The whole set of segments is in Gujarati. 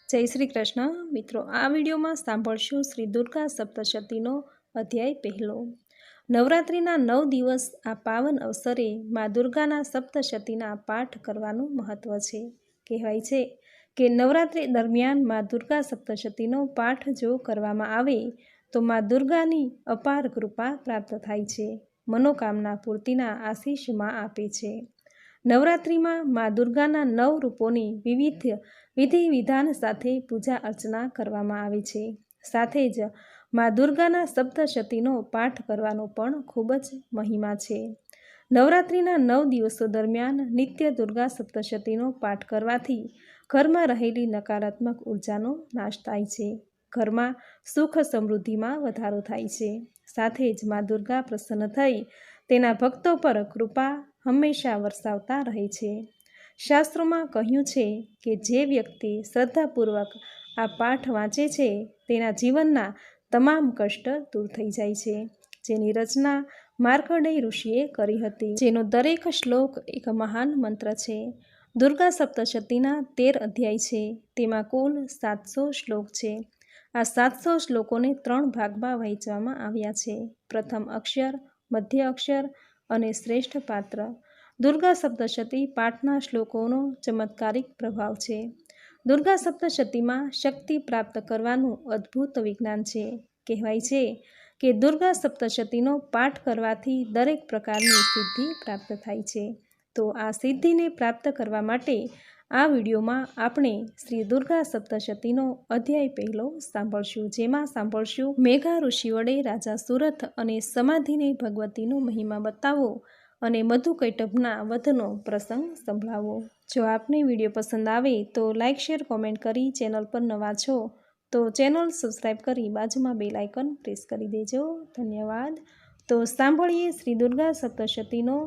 જય શ્રી કૃષ્ણ મિત્રો, આ વિડીયોમાં સાંભળશું શ્રી દુર્ગા સપ્તશતીનો અધ્યાય પહેલો। નવરાત્રિના 9 દિવસ આ પાવન અવસરે મા દુર્ગાના સપ્તશતીના પાઠ કરવાનું મહત્વ છે। કહેવાય છે કે નવરાત્રિ દરમિયાન મા દુર્ગા સપ્તશતીનો પાઠ જો કરવામાં આવે તો મા દુર્ગાની અપાર કૃપા પ્રાપ્ત થાય છે, મનોકામના પૂર્તિના આશીષ મા આપે છે। નવરાત્રિમાં મા દુર્ગાના 9 રૂપોની વિવિધ વિધિ વિધાન સાથે પૂજા અર્ચના કરવામાં આવે છે। સાથે જ મા દુર્ગાના સપ્તશતીનો પાઠ કરવાનો પણ ખૂબ જ મહિમા છે। નવરાત્રિના 9 દિવસો દરમિયાન નિત્ય દુર્ગા સપ્તશતીનો પાઠ કરવાથી ઘરમાં રહેલી નકારાત્મક ઉર્જાનો નાશ થાય છે, ઘરમાં સુખ સમૃદ્ધિમાં વધારો થાય છે। સાથે જ મા દુર્ગા પ્રસન્ન થઈ તેના ભક્તો પર કૃપા હંમેશા વરસાવતા રહે છે। શાસ્ત્રોમાં કહ્યું છે કે જે વ્યક્તિ શ્રદ્ધાપૂર્વક આ પાઠ વાંચે છે તેના જીવનના તમામ કષ્ટ દૂર થઈ જાય છે, જેની રચના માર્કંડેય ઋષિએ કરી હતી, જેનો દરેક શ્લોક એક મહાન મંત્ર છે। દુર્ગા સપ્તશતીના 13 અધ્યાય છે, તેમાં કુલ 700 શ્લોક છે। આ 700 શ્લોકોને 3 ભાગમાં વહેંચવામાં આવ્યા છે, પ્રથમ અક્ષર, મધ્ય અક્ષર અને શ્રેષ્ઠ પાત્ર। દુર્ગા સપ્તશતી પાઠના શ્લોકોનો ચમત્કારિક પ્રભાવ છે। દુર્ગા સપ્તશતીમાં શક્તિ પ્રાપ્ત કરવાનું અદ્ભુત વિજ્ઞાન છે। કહેવાય છે કે દુર્ગા સપ્તશતીનો પાઠ કરવાથી દરેક પ્રકારની સિદ્ધિ પ્રાપ્ત થાય છે। તો આ સિદ્ધિને પ્રાપ્ત કરવા માટે આ વિડીયોમાં આપણે શ્રી દુર્ગા સપ્તશતીનો અધ્યાય પહેલો સાંભળશું, જેમાં સાંભળશું મેઘા ઋષિ વડે રાજા સુરથ અને સમાધિને ભગવતીનો મહિમા બતાવો અને મધુકૈટભના વધનો પ્રસંગ સંભળાવો। જો આપને વિડીયો પસંદ આવે તો લાઇક, શેર, કોમેન્ટ કરી ચેનલ પર નવા છો તો ચેનલ સબસ્ક્રાઈબ કરી બાજુમાં બેલ આઇકન પ્રેસ કરી દેજો। ધન્યવાદ। તો સાંભળીએ શ્રી દુર્ગા સપ્તશતીનો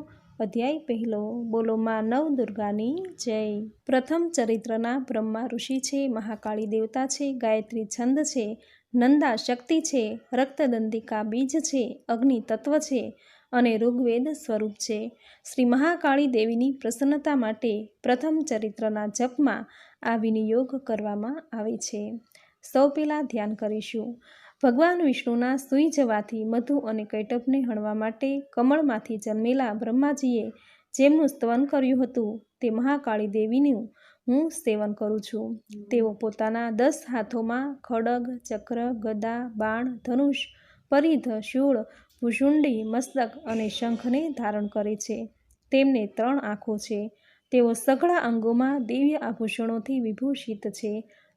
અધ્યાય પહેલો। બોલો માં નવ દુર્ગાની જય। પ્રથમ ચરિત્રના બ્રહ્મા ઋષિ છે, મહાકાળી દેવતા છે, ગાયત્રી છંદ છે, નંદા શક્તિ છે, રક્તદંતિકા બીજ છે, અગ્નિ તત્વ છે અને ઋગ્વેદ સ્વરૂપ છે। શ્રી મહાકાળી દેવીની પ્રસન્નતા માટે પ્રથમ ચરિત્રના જપમાં આ વિનિયોગ કરવામાં આવે છે। સૌ પહેલાં ધ્યાન કરીશું ભગવાન વિષ્ણુના સૂઈ જવાથી મધુ અને કૈટભને હણવા માટે કમળમાંથી જન્મેલા બ્રહ્માજીએ જેમનું સ્તવન કર્યું હતું તે મહાકાળી દેવીનું હું સેવન કરું છું। તેઓ પોતાના 10 હાથોમાં ખડગ, ચક્ર, ગદા, બાણ, ધનુષ, પરિધ, શૂળ, ભુશુંડી, મસ્તક અને શંખને ધારણ કરે છે। તેમને 3 આંખો છે। તેઓ સઘળા અંગોમાં દિવ્ય આભૂષણોથી વિભૂષિત છે।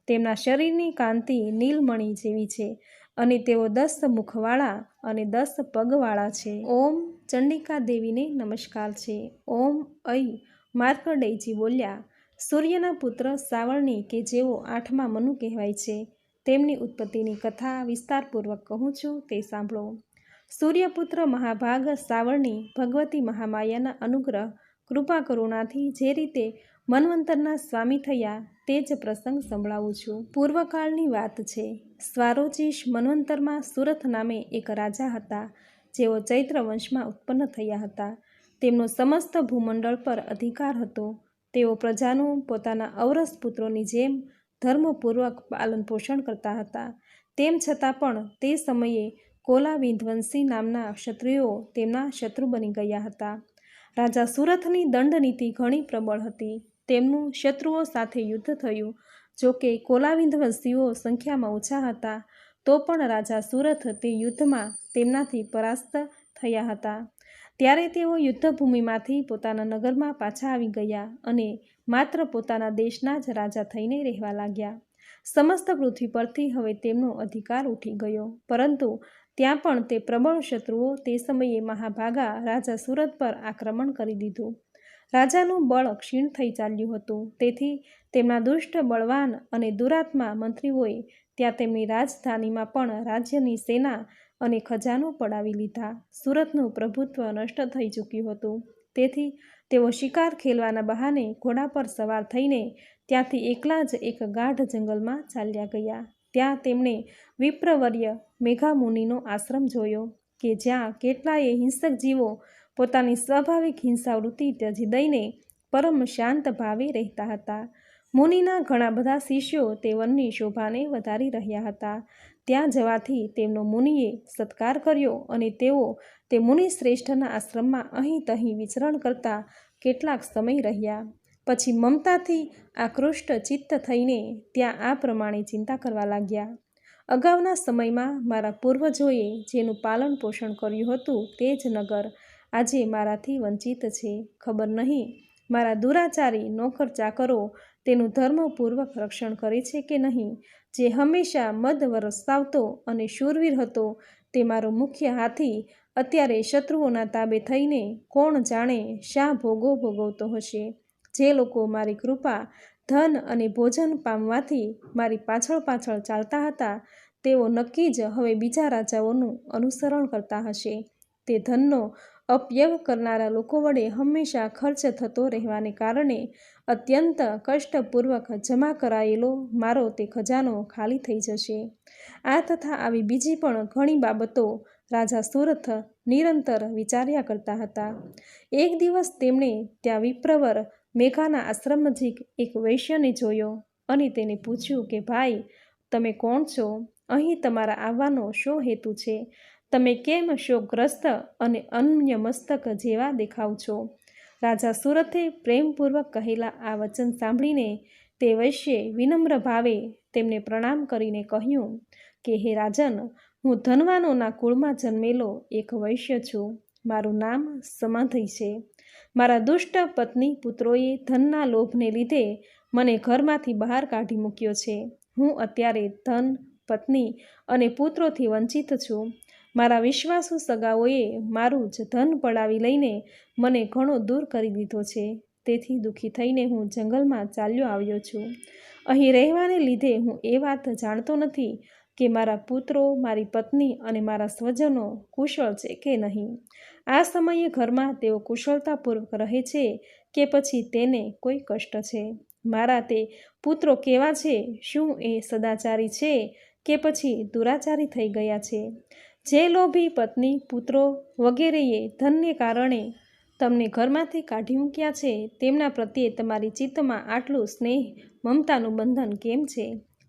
તેમના શરીરની કાંતિ નીલમણિ જેવી છે અને તેઓ 10 મુખવાળા અને 10 પગવાળા છે। ઓમ ચંડિકા દેવીને નમસ્કાર છે। ઓમ ઐ માર્કંડેયજી બોલ્યા, સૂર્યના પુત્ર સાવર્ણી કે જેઓ 8મા મનુ કહેવાય છે, તેમની ઉત્પત્તિની કથા વિસ્તારપૂર્વક કહું છું, તે સાંભળો। સૂર્યપુત્ર મહાભાગ સાવર્ણી ભગવતી મહામાયાના અનુગ્રહ કૃપા કરુણાથી જે રીતે મન્વંતરના સ્વામી થયા તે જ પ્રસંગ સંભળાવું છું। પૂર્વકાળની વાત છે। સ્વારોચિષ મન્વંતરમાં સુરથ નામે એક રાજા હતા, જેઓ ચૈત્ર વંશમાં ઉત્પન્ન થયા હતા। તેમનો સમસ્ત ભૂમંડળ પર અધિકાર હતો। તેઓ પ્રજાનું પોતાના ઔરસ પુત્રોની જેમ ધર્મપૂર્વક પાલન પોષણ કરતા હતા। તેમ છતાં પણ તે સમયે કોલાવિંધવંશી નામના ક્ષત્રિયો તેમના શત્રુ બની ગયા હતા। રાજા સુરથની દંડ નીતિ ઘણી પ્રબળ હતી। તેમનું શત્રુઓ સાથે યુદ્ધ થયું। જો કે કોલાવિંધવંશીઓ સંખ્યામાં ઓછા હતા, તો પણ રાજા સુરથ તે યુદ્ધમાં તેમનાથી પરાસ્ત થયા હતા। ત્યારે તેઓ યુદ્ધભૂમિમાંથી પોતાના નગરમાં પાછા આવી ગયા અને માત્ર પોતાના દેશના જ રાજા થઈને રહેવા લાગ્યા। સમસ્ત પૃથ્વી પરથી હવે તેમનો અધિકાર ઉઠી ગયો, પરંતુ ત્યાં પણ તે પ્રબળ શત્રુઓ તે સમયે મહાભાગા રાજા સુરત પર આક્રમણ કરી દીધું। રાજાનું બળ ક્ષીણ થઈ ચાલ્યું હતું, તેથી તેમના દુષ્ટ, બળવાન અને દુરાત્મા મંત્રીઓએ ત્યાં તેમની રાજધાનીમાં પણ રાજ્યની સેના અને ખજાનો પડાવી લીધા। સુરતનું પ્રભુત્વ નષ્ટ થઈ ચૂક્યું હતું, તેથી તેઓ શિકાર ખેલવાના બહાને ઘોડા પર સવાર થઈને ત્યાંથી એકલા જ એક ગાઢ જંગલમાં ચાલ્યા ગયા। ત્યાં તેમણે વિપ્રવર્ય મેઘામુનિનો આશ્રમ જોયો કે જ્યાં કેટલાય હિંસક જીવો પોતાની સ્વાભાવિક હિંસાવૃત્તિ ત્યજી દઈને પરમ શાંત ભાવે રહેતા હતા। મુનિના ઘણા બધા શિષ્યો તે વનની શોભાને વધારી રહ્યા હતા. ત્યાં જવાથી તેમનો મુનિએ સત્કાર કર્યો અને તેઓ તે મુનિ શ્રેષ્ઠના આશ્રમમાં અહીં તહીં વિચરણ કરતા કેટલાક સમય રહ્યા. પછી મમતાથી આકૃષ્ટ ચિત્ત થઈને ત્યાં આ પ્રમાણે ચિંતા કરવા લાગ્યા. અગાઉના સમયમાં મારા પૂર્વજોએ જેનું પાલન પોષણ કર્યું હતું તે જ નગર આજે મારાથી વંચિત છે. ખબર નહીં મારા દુરાચારી નોકર ચાકરો તેનું ધર્મપૂર્વક રક્ષણ કરે છે કે નહીં. જે હંમેશા મદ વરસાવતો અને શૂરવીર હતો તે મારો મુખ્ય હાથી અત્યારે શત્રુઓના તાબે થઈને કોણ જાણે શા ભોગો ભોગવતો હશે. જે લોકો મારી કૃપા ધન અને ભોજન પામવાથી મારી પાછળ પાછળ ચાલતા હતા તેઓ નક્કી જ હવે બીજા રાજાઓનું અનુસરણ કરતા હશે. તે ધનનો અપવ્યય કરનારા લોકો વડે હંમેશા ખર્ચ થતો રહેવાને કારણે અત્યંત કષ્ટપૂર્વક જમા કરાયેલો મારો તે ખજાનો ખાલી થઈ જશે. આ તથા આવી બીજી પણ ઘણી બાબતો રાજા સુરથ નિરંતર વિચાર્યા કરતા હતા. એક દિવસ તેમણે ત્યાં વિપ્રવર મેઘાના આશ્રમ નજીક એક વૈશ્યને જોયો અને તેને પૂછ્યું કે ભાઈ, તમે કોણ છો? અહીં તમારા આવવાનો શો હેતુ છે? તમે કેમ શોકગ્રસ્ત અને અન્યમસ્તક જેવા દેખાવ છો? રાજા સુરથે પ્રેમપૂર્વક કહેલા આ વચન સાંભળીને તે વૈશ્યે વિનમ્ર ભાવે તેમને પ્રણામ કરીને કહ્યું કે હે રાજન, હું ધનવાનોના કુળમાં જન્મેલો એક વૈશ્ય છું. મારું નામ સમાધિ છે. મારા દુષ્ટ પત્ની પુત્રોએ ધનના લોભને લીધે મને ઘરમાંથી બહાર કાઢી મૂક્યો છે. હું અત્યારે ધન, પત્ની અને પુત્રોથી વંચિત છું. મારા વિશ્વાસુ સગાઓએ મારું જ ધન પડાવી લઈને મને ઘણો દૂર કરી દીધો છે. તેથી દુઃખી થઈને હું જંગલમાં ચાલ્યો આવ્યો છું. અહીં રહેવાને લીધે હું એ વાત જાણતો નથી કે મારા પુત્રો, મારી પત્ની અને મારા સ્વજનો કુશળ છે કે નહીં. આ સમયે ઘરમાં તેઓ કુશળતાપૂર્વક રહે છે કે પછી તેને કોઈ કષ્ટ છે? મારા તે પુત્રો કેવા છે? શું એ સદાચારી છે કે પછી દુરાચારી થઈ ગયા છે? જે લોભી પત્ની, પુત્રો વગેરેએ ધનને કારણે તમને ઘરમાંથી કાઢી મૂક્યા છે તેમના પ્રત્યે તમારી ચિત્તમાં આટલું સ્નેહ મમતાનું બંધન કેમ છે?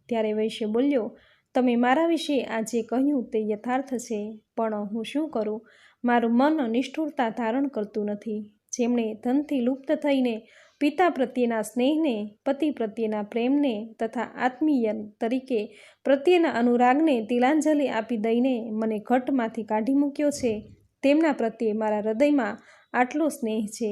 ત્યારે વૈશ્ય બોલ્યો, તમે મારા વિશે આ જે કહ્યું તે યથાર્થ છે, પણ હું શું કરું? મારું મન નિષ્ઠુરતા ધારણ કરતું નથી. જેમણે ધનથી લુપ્ત થઈને પિતા પ્રત્યેના સ્નેહને, પતિ પ્રત્યેના પ્રેમને તથા આત્મીય તરીકે પ્રત્યેના અનુરાગને તિલાંજલિ આપી દઈને મને ઘટમાંથી કાઢી મૂક્યો છે તેમના પ્રત્યે મારા હૃદયમાં આટલો સ્નેહ છે.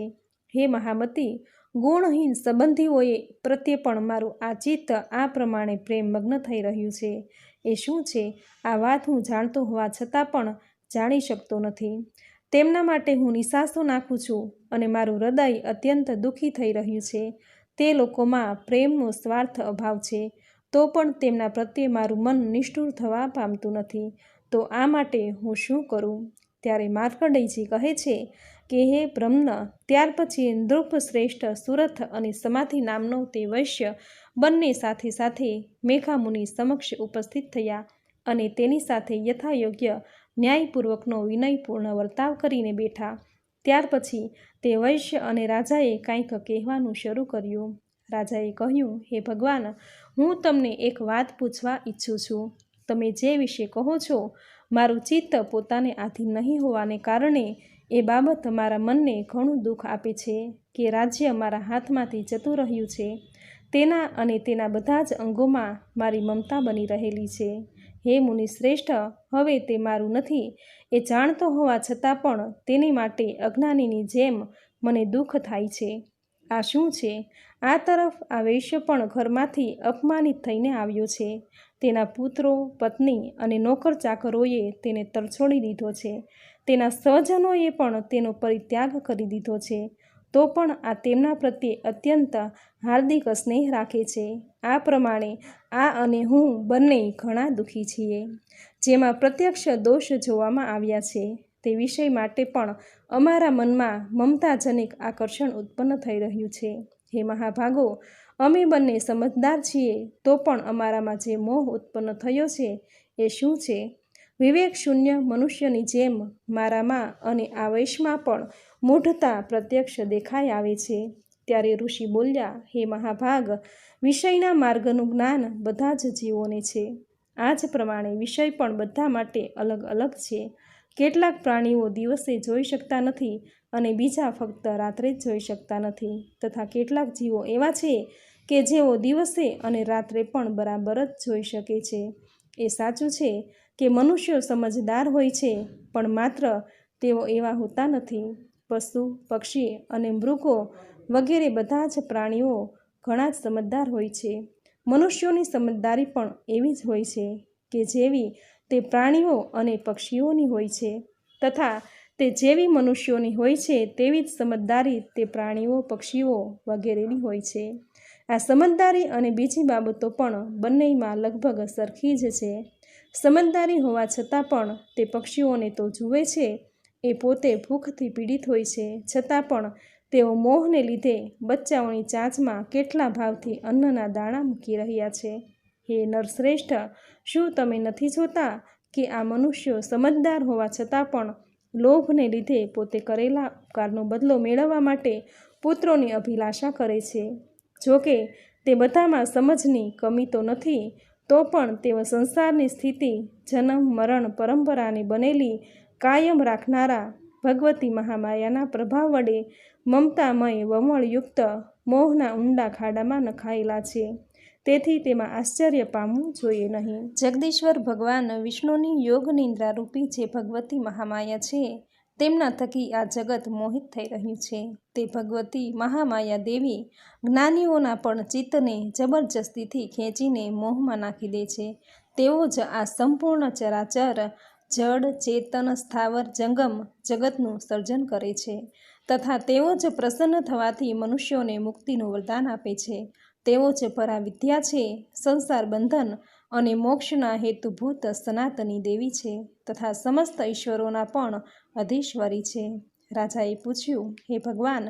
હે મહામતી, ગુણહીન સંબંધીઓએ પ્રત્યે પણ મારું આ ચિત્ત આ પ્રમાણે પ્રેમમગ્ન થઈ રહ્યું છે. એ શું છે? આ વાત હું જાણતો હોવા છતાં પણ જાણી શકતો નથી. તેમના માટે હું નિશાસો નાખું છું અને મારું હૃદય અત્યંત દુઃખી થઈ રહ્યું છે. તે લોકોમાં પ્રેમનો સ્વાર્થ અભાવ છે, તો પણ તેમના પ્રત્યે મારું મન નિષ્ઠુર થવા પામતું નથી. તો આ માટે હું શું કરું? ત્યારે માર્કંડેયજી કહે છે કે હે બ્રહ્મન, ત્યાર પછી નૃપ શ્રેષ્ઠ સુરથ અને સમાધિ નામનો તે વૈશ્ય બંને સાથે સાથે મેઘામુનિ સમક્ષ ઉપસ્થિત થયા અને તેની સાથે યથાયોગ્ય ન્યાયપૂર્વકનો વિનયપૂર્ણ વર્તાવ કરીને બેઠા. ત્યાર પછી તે વૈશ્ય અને રાજાએ કંઈક કહેવાનું શરૂ કર્યું. રાજાએ કહ્યું, હે ભગવાન, હું તમને એક વાત પૂછવા ઈચ્છું છું. તમે જે વિશે કહો છો, મારું ચિત્ત પોતાને આધીન નહીં હોવાને કારણે એ બાબત મારા મનને ઘણું દુઃખ આપે છે કે રાજ્ય મારા હાથમાંથી જતું રહ્યું છે. તેના અને તેના બધા જ અંગોમાં મારી મમતા બની રહેલી છે. હે મુનિ શ્રેષ્ઠ, હવે તે મારું નથી એ જાણતો હોવા છતાં પણ તેની માટે અજ્ઞાનીની જેમ મને દુઃખ થાય છે. આ શું છે? આ તરફ આ વૈશ્ય પણ ઘરમાંથી અપમાનિત થઈને આવ્યો છે. તેના પુત્રો, પત્ની અને નોકર ચાકરોએ તેને તરછોડી દીધો છે. તેના સ્વજનોએ પણ તેનો પરિત્યાગ કરી દીધો છે. તો પણ આ તેમના પ્રત્યે અત્યંત હાર્દિક સ્નેહ રાખે છે. આ પ્રમાણે આ અને હું બંને ઘણા દુઃખી છીએ. જેમાં પ્રત્યક્ષ દોષ જોવામાં આવ્યા છે તે વિષય માટે પણ અમારા મનમાં મમતાજનક આકર્ષણ ઉત્પન્ન થઈ રહ્યું છે. હે મહાભાગો, અમે બંને સમજદાર છીએ, તો પણ અમારામાં જે મોહ ઉત્પન્ન થયો છે એ શું છે? વિવેક શૂન્ય મનુષ્યની જેમ મારામાં અને આ વૈશ્યમાં પણ મૂઢતા પ્રત્યક્ષ દેખાઈ આવે છે. ત્યારે ઋષિ બોલ્યા, હે મહાભાગ, વિષયના માર્ગનું જ્ઞાન બધા જ જીવોને છે. આ જ પ્રમાણે વિષય પણ બધા માટે અલગ અલગ છે. કેટલાક પ્રાણીઓ દિવસે જોઈ શકતા નથી અને બીજા ફક્ત રાત્રે જ જોઈ શકતા નથી, તથા કેટલાક જીવો એવા છે કે જેઓ દિવસે અને રાત્રે પણ બરાબર જ જોઈ શકે છે. એ સાચું છે કે મનુષ્યો સમજદાર હોય છે, પણ માત્ર તેઓ એવા હોતા નથી. પશુ, પક્ષી અને મૃગો વગેરે બધા જ પ્રાણીઓ ઘણા જ સમજદાર હોય છે. મનુષ્યોની સમજદારી પણ એવી જ હોય છે કે જેવી તે પ્રાણીઓ અને પક્ષીઓની હોય છે, તથા તે જેવી મનુષ્યોની હોય છે તેવી જ સમજદારી તે પ્રાણીઓ, પક્ષીઓ વગેરેની હોય છે. આ સમજદારી અને બીજી બાબતો પણ બંનેમાં લગભગ સરખી જ છે. સમજદારી હોવા છતાં પણ તે પક્ષીઓને તો જુએ છે. એ પોતે ભૂખથી પીડિત હોય છે, છતાં પણ તેઓ મોહને લીધે બચ્ચાઓની ચાંચમાં કેટલા ભાવથી અન્નના દાણા મૂકી રહ્યા છે. હે નરશ્રેષ્ઠ, શું તમે નથી જોતા કે આ મનુષ્યો સમજદાર હોવા છતાં પણ લોભને લીધે પોતે કરેલા ઉપકારનો બદલો મેળવવા માટે પુત્રોની અભિલાષા કરે છે? જોકે તે બધામાં સમજની કમી તો નથી, તો પણ તેઓ સંસારની સ્થિતિ, જન્મ, મરણ, પરંપરાને બનેલી કાયમ રાખનારા ભગવતી મહામાયાના પ્રભાવ વડે મમતામય વમળયુક્ત મોહના ઊંડા ખાડામાં નખાયેલા છે. તેથી તેમાં આશ્ચર્ય પામવું જોઈએ નહીં. જગદીશ્વર ભગવાન વિષ્ણુની યોગ નિંદ્રારૂપી જે ભગવતી મહામાયા છે, તેમના થકી આ જગત મોહિત થઈ રહ્યું છે. તે ભગવતી મહામાયા દેવી જ્ઞાનીઓના પણ ચિત્તને જબરજસ્તીથી ખેંચીને મોહમાં નાખી દે છે. તેઓ જ આ સંપૂર્ણ ચરાચર જડ, ચેતન, સ્થાવર, જંગમ જગતનું સર્જન કરે છે, તથા તેઓ જ પ્રસન્ન થવાથી મનુષ્યોને મુક્તિનું વરદાન આપે છે. તેઓ જ પરાવિદ્યા છે, સંસાર બંધન અને મોક્ષના હેતુભૂત સનાતની દેવી છે, તથા સમસ્ત ઈશ્વરોના પણ અધીશ્વરી છે. રાજાએ પૂછ્યું, હે ભગવાન,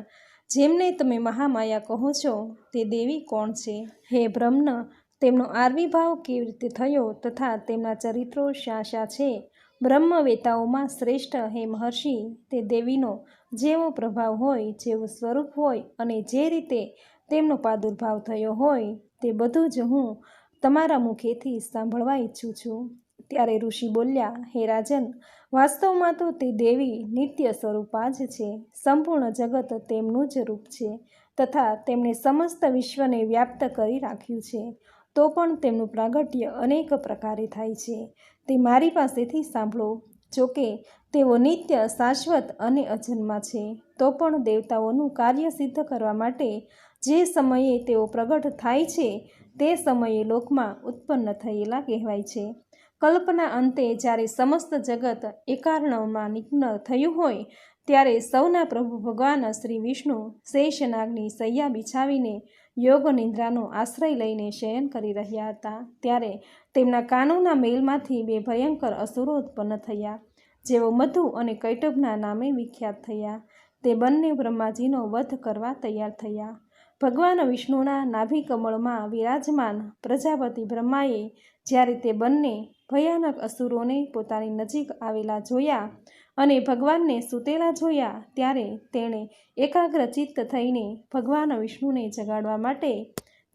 જેમને તમે મહામાયા કહો છો તે દેવી કોણ છે? હે બ્રહ્મન, તેમનો આવિર્ભાવ કેવી રીતે થયો તથા તેમના ચરિત્રો શા શા છે? બ્રહ્મવેતાઓમાં શ્રેષ્ઠ હે મહર્ષિ, તે દેવીનો જેવો પ્રભાવ હોય, જેવું સ્વરૂપ હોય અને જે રીતે તેમનો પ્રાદુર્ભાવ થયો હોય, તે બધું જ હું તમારા મુખેથી સાંભળવા ઈચ્છું છું. ત્યારે ઋષિ બોલ્યા, હે રાજન, વાસ્તવમાં તો તે દેવી નિત્ય સ્વરૂપા જ છે. સંપૂર્ણ જગત તેમનું જ રૂપ છે, તથા તેમણે સમસ્ત વિશ્વને વ્યાપ્ત કરી રાખ્યું છે. તો પણ તેમનું પ્રાગટ્ય અનેક પ્રકારે થાય છે. તે મારી પાસેથી સાંભળો. જોકે તેઓ નિત્ય, શાશ્વત અને અજન્મા છે, તો પણ દેવતાઓનું કાર્ય સિદ્ધ કરવા માટે જે સમયે તેઓ પ્રગટ થાય છે, તે સમયે લોકમાં ઉત્પન્ન થયેલા કહેવાય છે. કલ્પના અંતે જ્યારે સમસ્ત જગત એકાર્ણવમાં નિમ્ન થયું હોય, ત્યારે સૌના પ્રભુ ભગવાન શ્રી વિષ્ણુ શેષનાગની શૈયા બિછાવીને યોગ નિંદ્રાનો આશ્રય લઈને શયન કરી રહ્યા હતા. ત્યારે તેમના કાનોના મેલમાંથી બે ભયંકર અસુરો ઉત્પન્ન થયા, જેઓ મધુ અને કૈટભના નામે વિખ્યાત થયા. તે બંને બ્રહ્માજીનો વધ કરવા તૈયાર થયા. ભગવાન વિષ્ણુના નાભિકમળમાં વિરાજમાન પ્રજાપતિ બ્રહ્માએ જ્યારે તે બંને ભયાનક અસુરોને પોતાની નજીક આવેલા જોયા અને ભગવાનને સૂતેલા જોયા, ત્યારે તેણે એકાગ્રચિત્ત થઈને ભગવાન વિષ્ણુને જગાડવા માટે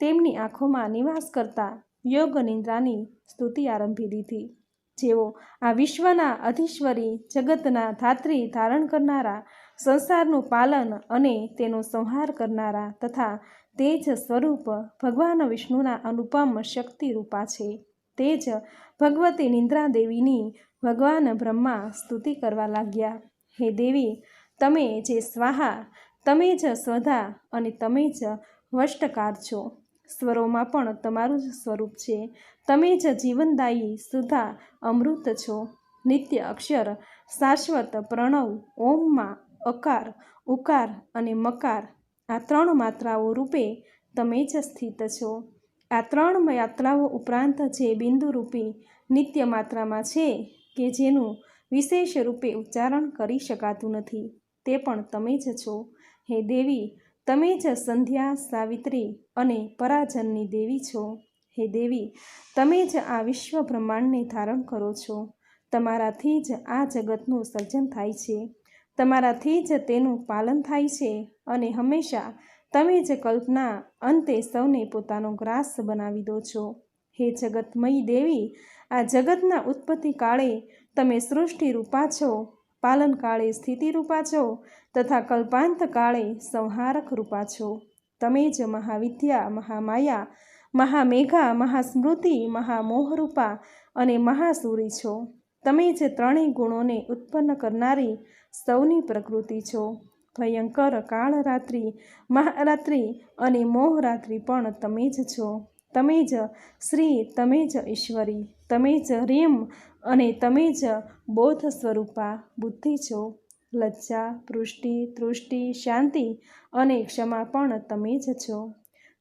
તેમની આંખોમાં નિવાસ કરતા યોગ નિંદ્રાની સ્તુતિ આરંભી દીધી. જેઓ આ વિશ્વના અધીશ્વરી, જગતના ધાત્રી ધારણ કરનારા, સંસારનું પાલન અને તેનો સંહાર કરનારા તથા તે જ સ્વરૂપ ભગવાન વિષ્ણુના અનુપમ શક્તિ રૂપા છે. તે જ ભગવતી નિંદ્રા દેવીની ભગવાન બ્રહ્મા સ્તુતિ કરવા લાગ્યા. હે દેવી, તમે જે સ્વાહા, તમે જ સ્વધા અને તમે જ વષ્ટકાર છો. સ્વરોમાં પણ તમારું જ સ્વરૂપ છે. તમે જ જીવનદાયી સુધા અમૃત છો. નિત્ય અક્ષર, શાશ્વત પ્રણવ ઓમમાં અકાર, ઉકાર અને મકાર, આ ત્રણ માત્રાઓ રૂપે તમે જ સ્થિત છો. આ ત્રણ માત્રાઓ ઉપરાંત જે બિંદુ રૂપી નિત્ય માત્રામાં છે કે જેનું વિશેષ રૂપે ઉચ્ચારણ કરી શકાતું નથી, તે પણ તમે જ છો. હે દેવી, તમે જ સંધ્યા, સાવિત્રી અને પરાજનની દેવી છો. હે દેવી, તમે જ આ વિશ્વ બ્રહ્માંડને ધારણ કરો છો. તમારાથી જ આ જગતનું સર્જન થાય છે. તમારાથી જ તેનું પાલન થાય છે અને હંમેશા તમે જ કલ્પના અંતે સૌને પોતાનો ગ્રાસ બનાવી દો છો. હે જગતમયી દેવી, આ જગતના ઉત્પત્તિ કાળે તમે સૃષ્ટિ રૂપા છો, પાલન કાળે સ્થિતિ રૂપા છો તથા કલ્પાંત કાળે સંહારક રૂપા છો. તમે જ મહાવિદ્યા, મહામાયા, મહામેઘા, મહાસ્મૃતિ, મહામોહરૂપા અને મહાસૂરી છો. તમે જ ત્રણેય ગુણોને ઉત્પન્ન કરનારી સૌની પ્રકૃતિ છો. ભયંકર કાળરાત્રિ, મહારાત્રિ અને મોહરાત્રિ પણ તમે જ છો. તમે જ શ્રી, તમે જ ઈશ્વરી, તમે જ રીમ અને તમે જ બોધ સ્વરૂપા બુદ્ધિ છો. લજ્જા, પુષ્ટિ, તૃષ્ટિ, શાંતિ અને ક્ષમા પણ તમે જ છો.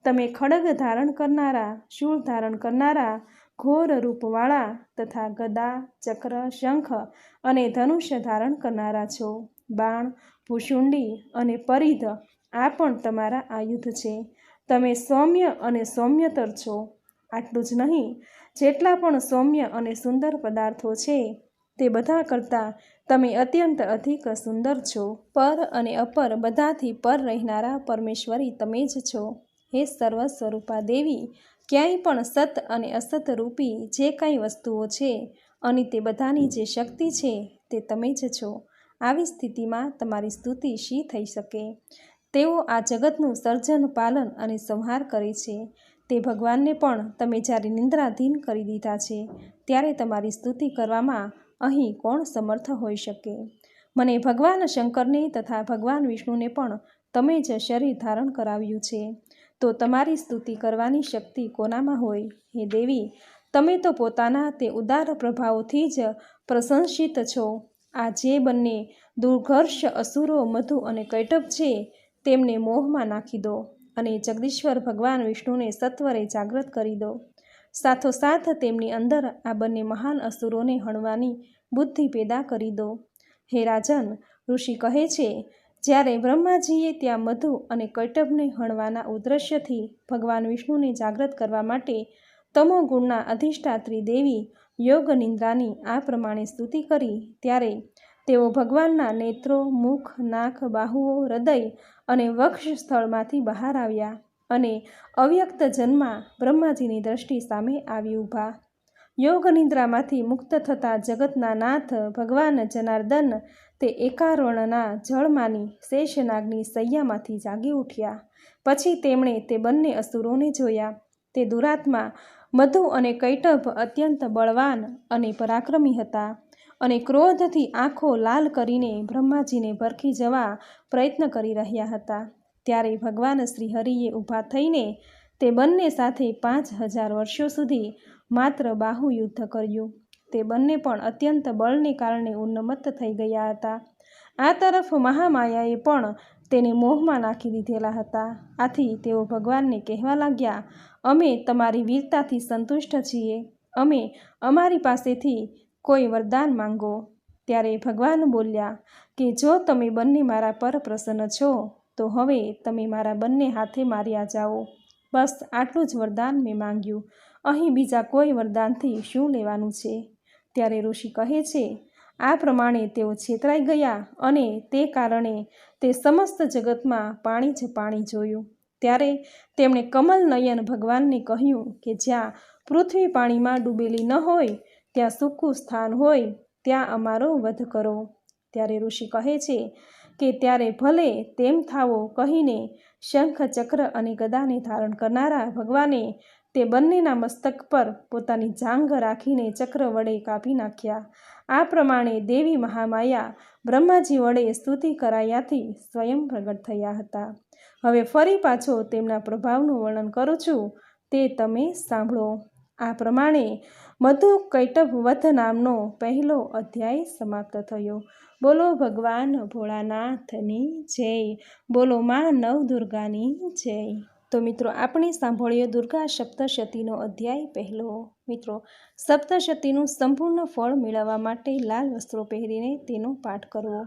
તમે ખડગ ધારણ કરનારા, શૂળ ધારણ કરનારા, ઘોર રૂપવાળા તથા ગદા, ચક્ર, શંખ અને ધનુષ્ય ધારણ કરનારા છો. બાણ, ભૂશુંડી અને પરિધ આ પણ તમારા આયુધ છે. તમે સૌમ્ય અને સૌમ્યતર છો. આટલું જ નહીં, જેટલા પણ સૌમ્ય અને સુંદર પદાર્થો છે તે બધા કરતાં તમે અત્યંત અધિક સુંદર છો. પર અને અપર બધાથી પર રહેનારા પરમેશ્વરી તમે જ છો. હે સર્વ સ્વરૂપા દેવી, ક્યાંય પણ સત અને અસત રૂપી જે કાંઈ વસ્તુઓ છે અને તે બધાની જે શક્તિ છે તે તમે જ છો. આવી સ્થિતિમાં તમારી સ્તુતિ શી થઈ શકે? તેઓ આ જગતનું સર્જન, પાલન અને સંહાર કરે છે. તે ભગવાનને પણ તમે જ્યારે નિંદ્રાધીન કરી દીધા છે ત્યારે તમારી સ્તુતિ કરવામાં અહીં કોણ સમર્થ હોઈ શકે? મને ભગવાન શંકરને તથા ભગવાન વિષ્ણુને પણ તમે જ શરીર ધારણ કરાવ્યું છે, તો તમારી સ્તુતિ કરવાની શક્તિ કોનામાં હોય? હે દેવી, તમે તો પોતાના તે ઉદાર પ્રભાવોથી જ પ્રશંસિત છો. આ જે બંને દુર્ઘર્ષ અસુરો મધુ અને કૈટભ છે તેમને મોહમાં નાખી દો અને જગદીશ્વર ભગવાન વિષ્ણુને સત્વરે જાગૃત કરી દો. સાથોસાથ તેમની અંદર આ બંને મહાન અસુરોને હણવાની બુદ્ધિ પેદા કરી દો. હે રાજન, ઋષિ કહે છે, જ્યારે બ્રહ્માજીએ ત્યાં મધુ અને કૈટભને હણવાના ઉદ્દેશ્યથી ભગવાન વિષ્ણુને જાગૃત કરવા માટે તમો ગુણના અધિષ્ઠાત્રી દેવી યોગ નિંદ્રાની આ પ્રમાણે સ્તુતિ કરી, ત્યારે તેઓ ભગવાનના નેત્રો, મુખ, નાક, બાહુઓ, હૃદય અને વક્ષ સ્થળમાંથી બહાર આવ્યા અને અવ્યક્ત જન્મા બ્રહ્માજીની દ્રષ્ટિ સામે આવી ઊભા. યોગ નિંદ્રામાંથી મુક્ત થતા જગતના નાથ ભગવાન જનાર્દન તે એકાવર્ણના જળમાની શેષનાગની શૈયામાંથી જાગી ઉઠ્યા. પછી તેમણે તે બંને અસુરોને જોયા. તે દુરાત્મા મધુ અને કૈટભ અત્યંત બળવાન અને પરાક્રમી હતા અને ક્રોધથી આંખો લાલ કરીને બ્રહ્માજીને ભરખી જવા પ્રયત્ન કરી રહ્યા હતા. ત્યારે ભગવાન શ્રી હરિએ ઊભા થઈને તે બંને સાથે 5000 વર્ષો સુધી માત્ર બાહુયુદ્ધ કર્યું. તે બંને પણ અત્યંત બળને કારણે ઉન્મત્ત થઈ ગયા હતા. આ તરફ મહામાયાએ પણ તેને મોહમાં નાખી દીધેલા હતા. આથી તેઓ ભગવાનને કહેવા લાગ્યા, અમે તમારી વીરતાથી સંતુષ્ટ છીએ, અમે અમારી પાસેથી કોઈ વરદાન માંગો. ત્યારે ભગવાન બોલ્યા કે જો તમે બંને મારા પર પ્રસન્ન છો તો હવે તમે મારા બંને હાથે માર્યા જાઓ. બસ આટલું જ વરદાન મેં માંગ્યું, અહીં બીજા કોઈ વરદાનથી શું લેવાનું છે? ત્યારે ઋષિ કહે છે, આ પ્રમાણે તેઓ છેતરાઈ ગયા અને તે કારણે તે સમસ્ત જગતમાં પાણી જ પાણી જોયું. ત્યારે તેમણે કમલ નયન ભગવાનને કહ્યું કે જ્યાં પૃથ્વી પાણીમાં ડૂબેલી ન હોય, ત્યાં સૂકું સ્થાન હોય, ત્યાં અમારો વધ કરો. ત્યારે ઋષિ કહે છે કે ત્યારે ભલે તેમ થાવો કહીને શંખ, ચક્ર અને ગદાને ધારણ કરનારા ભગવાને તે બંનેના મસ્તક પર પોતાની જાંઘ રાખીને ચક્ર વડે કાપી નાખ્યા. આ પ્રમાણે દેવી મહામાયા બ્રહ્માજી વડે સ્તુતિ કરાયાથી સ્વયં પ્રગટ થયા હતા. હવે ફરી પાછો તેમના પ્રભાવનું વર્ણન કરું છું, તે તમે સાંભળો. આ પ્રમાણે મધુ કૈટભ વધ નામનો પહેલો અધ્યાય સમાપ્ત થયો. બોલો ભગવાન ભોળાનાથની જય. બોલો મા નવદુર્ગાની જય. તો મિત્રો, આપણે સાંભળ્યો દુર્ગા સપ્તશતીનો અધ્યાય પહેલો. મિત્રો, સપ્તશતીનું સંપૂર્ણ ફળ મેળવવા માટે લાલ વસ્ત્રો પહેરીને તેનો પાઠ કરવો.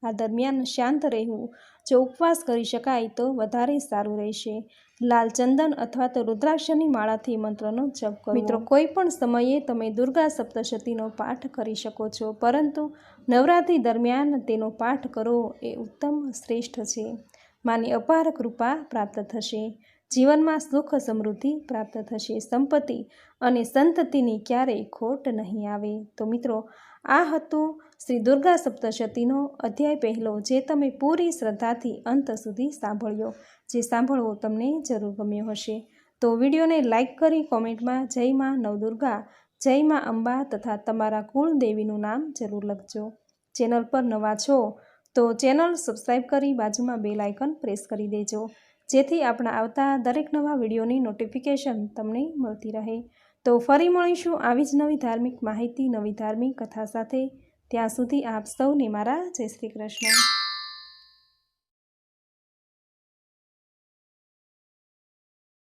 આ દરમિયાન શાંત રહેવું. જો ઉપવાસ કરી શકાય તો વધારે સારું રહેશે. લાલ ચંદન અથવા તો રુદ્રાક્ષની માળાથી મંત્રનો જપ કરો. મિત્રો, કોઈ પણ સમયે તમે દુર્ગા સપ્તશતીનો પાઠ કરી શકો છો, પરંતુ નવરાત્રિ દરમિયાન તેનો પાઠ કરવો એ ઉત્તમ શ્રેષ્ઠ છે. માની અપાર કૃપા પ્રાપ્ત થશે. જીવનમાં સુખ સમૃદ્ધિ પ્રાપ્ત થશે. સંપત્તિ અને સંતતિની ક્યારેય ખોટ નહીં આવે. તો મિત્રો, આ હતું શ્રી દુર્ગા સપ્તશતીનો અધ્યાય પહેલો, જે તમે પૂરી શ્રદ્ધાથી અંત સુધી સાંભળ્યો. જે સાંભળવો તમને જરૂર ગમ્યો હશે તો વિડીયોને લાઈક કરી કોમેન્ટમાં જય માં નવદુર્ગા, જય માં અંબા તથા તમારા કુળદેવીનું નામ જરૂર લખજો. ચેનલ પર નવા છો તો ચેનલ સબસ્ક્રાઈબ કરી બાજુમાં બેલ આઇકન પ્રેસ કરી દેજો, જેથી આપણા આવતા દરેક નવા વિડીયોની નોટિફિકેશન તમને મળતી રહે. તો ફરી મળીશું આવી જ નવી ધાર્મિક માહિતી, નવી ધાર્મિક કથા સાથે. ત્યાં સુધી આપ સૌને મારા જય શ્રી કૃષ્ણ.